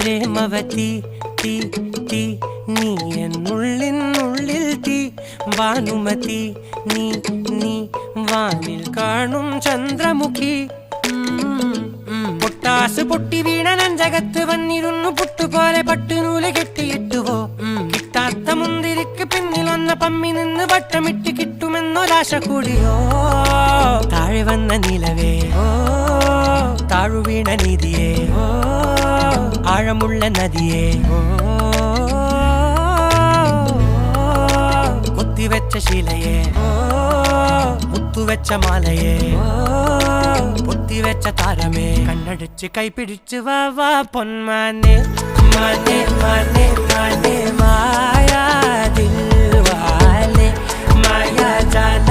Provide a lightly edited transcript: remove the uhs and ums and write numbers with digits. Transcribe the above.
പ്രേമവതി തീ തീ നീ എന്നുള്ളിൽ തീ ഭാനുമതി നീ നീ വാനിൽ കാണും ചന്ദ്രമുഖി പൊട്ടാസ് പൊട്ടി വീണ നെഞ്ചകത്ത് വന്നിരുന്നു പുട്ടുപോലെ പട്ടുനൂല് കെട്ടിയിട്ടുവോ കിട്ടാത്ത മുന്തിരിക്ക് പിന്നിൽ വന്ന പമ്മി നിന്ന് വട്ടമിട്ട് കിട്ടുമെന്നൊരാശ കൂടിയോ താഴെ വന്ന നിലവേ താഴു വീണ നിധിയേ ആഴമുള്ള നദിയേ കൊത്തിവെച്ച ശിലയേ മുത്തുവെച്ച മാലയേ പൊത്തിവെച്ച താരമേ കണ്ണടിച്ച് കൈപിടിച്ച് വാ വാ പൊന്മാനെ മാനെ മാനെ മാനെ മായാ ദിൽവാലെ മായാ ജാല